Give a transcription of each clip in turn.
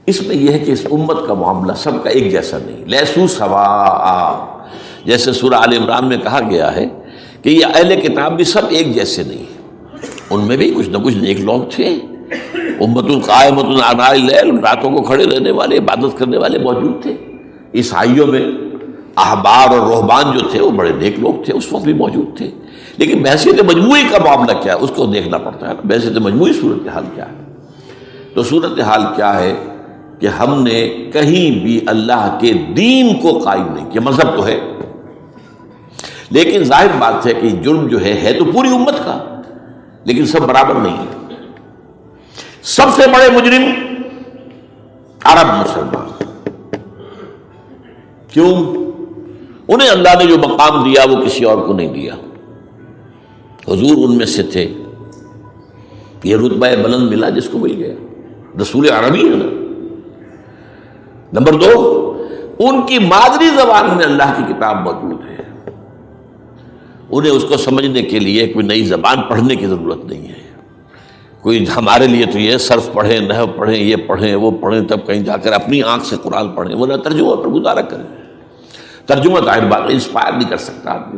اس میں یہ ہے کہ اس امت کا معاملہ سب کا ایک جیسا نہیں، لیسو سواء، جیسے سورہ آل عمران میں کہا گیا ہے کہ یہ اہل کتاب بھی سب ایک جیسے نہیں ہیں، ان میں بھی کچھ نہ کچھ نیک لوگ تھے، امت القائمۃ آناء اللیل، راتوں کو کھڑے رہنے والے، عبادت کرنے والے موجود تھے۔ عیسائیوں میں احبار اور رہبان جو تھے وہ بڑے نیک لوگ تھے، اس وقت بھی موجود تھے، لیکن بحیثیت مجموعی کا معاملہ کیا ہے اس کو دیکھنا پڑتا ہے، بحیثیت مجموعی صورتحال کیا ہے۔ تو صورتحال کیا ہے کہ ہم نے کہیں بھی اللہ کے دین کو قائم نہیں کیا، مذہب تو ہے لیکن ظاہر بات ہے کہ جرم جو ہے تو پوری امت کا، لیکن سب برابر نہیں ہے۔ سب سے بڑے مجرم عرب مسلمان، کیوں؟ انہیں اللہ نے جو مقام دیا وہ کسی اور کو نہیں دیا، حضور ان میں سے تھے، یہ رتبہ بلند ملا جس کو مل گیا، رسول عربی ہے نا۔ نمبر 2، ان کی مادری زبان میں اللہ کی کتاب موجود ہے، انہیں اس کو سمجھنے کے لیے کوئی نئی زبان پڑھنے کی ضرورت نہیں ہے۔ کوئی ہمارے لیے تو یہ صرف پڑھیں، نحو پڑھیں، یہ پڑھیں، وہ پڑھیں، تب کہیں جا کر اپنی آنکھ سے قرآن پڑھیں، ورنہ ترجمہ پر گزارا کریں۔ ترجمہ ظاہر بات انسپائر نہیں کر سکتا آدمی،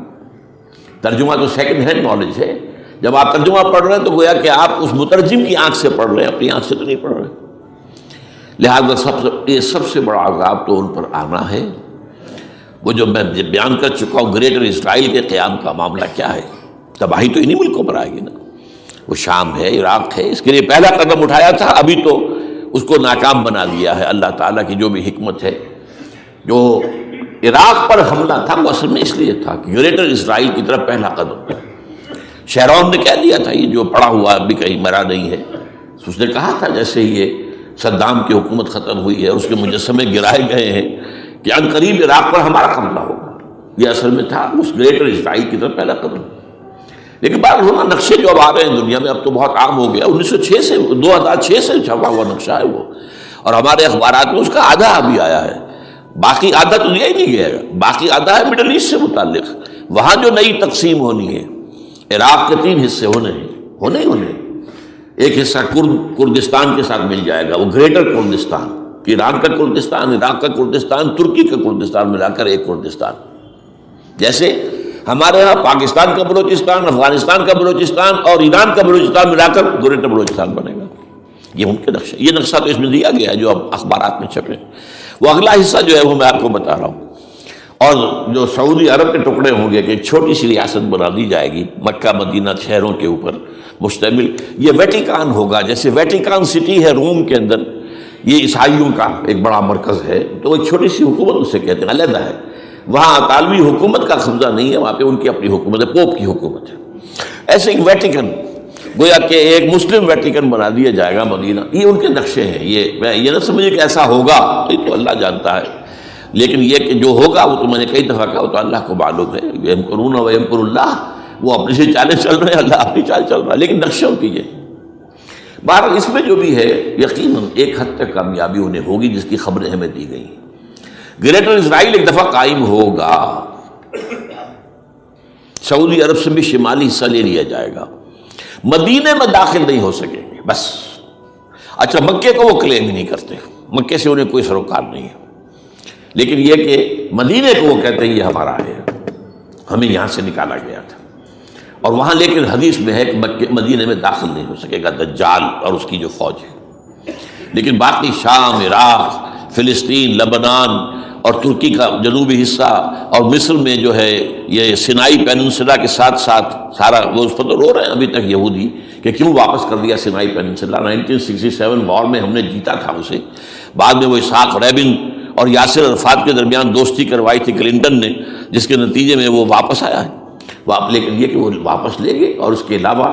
ترجمہ تو سیکنڈ ہینڈ نالج ہے۔ جب آپ ترجمہ پڑھ رہے ہیں تو گویا کہ آپ اس مترجم کی آنکھ سے پڑھ رہے ہیں، اپنی آنکھ سے تو نہیں پڑھ رہے۔ لہذا سب سے بڑا عذاب تو ان پر آنا ہے۔ وہ جو میں بیان کر چکا ہوں گریٹر اسرائیل کے قیام کا معاملہ کیا ہے، تباہی تو انہی ملکوں پر آئے گی نا، وہ شام ہے، عراق ہے، اس کے لیے پہلا قدم اٹھایا تھا، ابھی تو اس کو ناکام بنا دیا ہے اللہ تعالیٰ کی جو بھی حکمت ہے۔ جو عراق پر حملہ تھا وہ اصل میں اس لیے تھا کہ گریٹر اسرائیل کی طرف پہلا قدم تھا۔ شیرون نے کہہ دیا تھا یہ جو پڑا ہوا ابھی کہیں مرا نہیں ہے، اس نے کہا تھا جیسے ہی یہ صدام کی حکومت ختم ہوئی ہے، اس کے مجسمے گرائے گئے ہیں کہ ان قریب عراق پر ہمارا قبضہ ہوگا، یہ اصل میں تھا اس گریٹر اسرائیل کی طرف پہلا قدم۔ لیکن بعض ہونا نقشے جو اب آ رہے ہیں دنیا میں اب تو بہت عام ہو گیا، 1906 سے 2006 سے چھپا ہوا نقشہ ہے وہ، اور ہمارے اخبارات میں اس کا آدھا ابھی آیا ہے، باقی آدھا تو دیا ہی نہیں گیا ہے، باقی آدھا ہے مڈل ایسٹ سے متعلق۔ وہاں جو نئی تقسیم ہونی ہے، عراق کے 3 حصے ہونے ہیں، ایک حصہ کردستان کے ساتھ مل جائے گا، وہ گریٹر کردستان، ایران کا کردستان، عراق کا کردستان، ترکی کا کردستان ملا کر ایک کردستان۔ جیسے ہمارے ہاں پاکستان کا بلوچستان، افغانستان کا بلوچستان اور ایران کا بلوچستان ملا کر گریٹر بلوچستان بنے گا، یہ ان کے نقشہ، یہ نقشہ تو اس میں دیا گیا ہے جو اب اخبارات میں چھپے۔ وہ اگلا حصہ جو ہے وہ میں آپ کو بتا رہا ہوں، اور جو سعودی عرب کے ٹکڑے ہوں گے کہ ایک چھوٹی سی ریاست بنا دی جائے گی مکہ مدینہ شہروں کے اوپر مشتمل، یہ ویٹیکان ہوگا، جیسے ویٹیکان سٹی ہے روم کے اندر، یہ عیسائیوں کا ایک بڑا مرکز ہے، تو ایک چھوٹی سی حکومت اسے کہتے ہیں، علیحدہ ہے، وہاں اطالوی حکومت کا قبضہ نہیں ہے، وہاں پہ ان کی اپنی حکومت ہے، پوپ کی حکومت ہے۔ ایسے ایک ویٹیکن، گویا کہ ایک مسلم ویٹیکن بنا دیا جائے گا مدینہ، یہ ان کے نقشے ہیں۔ یہ نہ سمجھے کہ ایسا ہوگا، یہ تو اللہ جانتا ہے، لیکن یہ کہ جو ہوگا وہ تو میں نے کئی دفعہ کہا، وہ تو اللہ کو معلوم ہے، یمکرون و یمکر اللہ، وہ اپنی سے چالیں چل رہے ہیں، اللہ اپنی چال چل رہا ہے، لیکن نقشوں کی یہ بہرحال اس میں جو بھی ہے یقیناً ایک حد تک کامیابی انہیں ہوگی جس کی خبریں ہمیں دی گئی ہیں۔ گریٹر اسرائیل ایک دفعہ قائم ہوگا، سعودی عرب سے بھی شمالی حصہ لے لیا جائے گا، مدینے میں داخل نہیں ہو سکیں گے بس۔ اچھا، مکے کو وہ کلیم ہی نہیں کرتے، مکے سے انہیں کوئی سروکار نہیں ہے، لیکن یہ کہ مدینے کو وہ کہتے ہیں یہ ہمارا ہے، ہمیں یہاں سے نکالا گیا تھا، اور وہاں لیکن حدیث میں ہے کہ مدینے میں داخل نہیں ہو سکے گا دجال اور اس کی جو فوج ہے، لیکن باقی شام، عراق، فلسطین، لبنان اور ترکی کا جنوبی حصہ اور مصر میں جو ہے یہ سینائی پیننسلا کے ساتھ ساتھ سارا، وہ اس پر تو رو رہے ہیں ابھی تک یہودی کہ کیوں واپس کر دیا سینائی پیننسلا، 1967 وار میں ہم نے جیتا تھا اسے، بعد میں وہ اسحاق ریبن اور یاسر عرفات کے درمیان دوستی کروائی تھی کلنٹن نے، جس کے نتیجے میں وہ واپس آیا ہے، لیکن یہ کہ وہ واپس لے گئے، اور اس کے علاوہ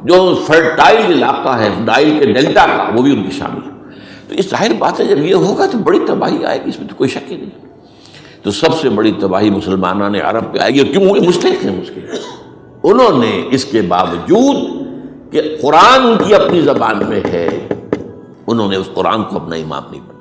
جو فرٹائل علاقہ ہے نائل کے ڈیلٹا کا وہ بھی ان کی شامل ہے۔ تو اس ظاہر بات ہے جب یہ ہوگا تو بڑی تباہی آئے گی، اس میں تو کوئی شک ہی نہیں۔ تو سب سے بڑی تباہی مسلمانان عرب پہ آئے گی، کیوں؟ وہ مستحق ہیں اس کے، انہوں نے اس کے باوجود کہ قرآن ان کی اپنی زبان میں ہے، انہوں نے اس قرآن کو اپنا امام نہیں بنا۔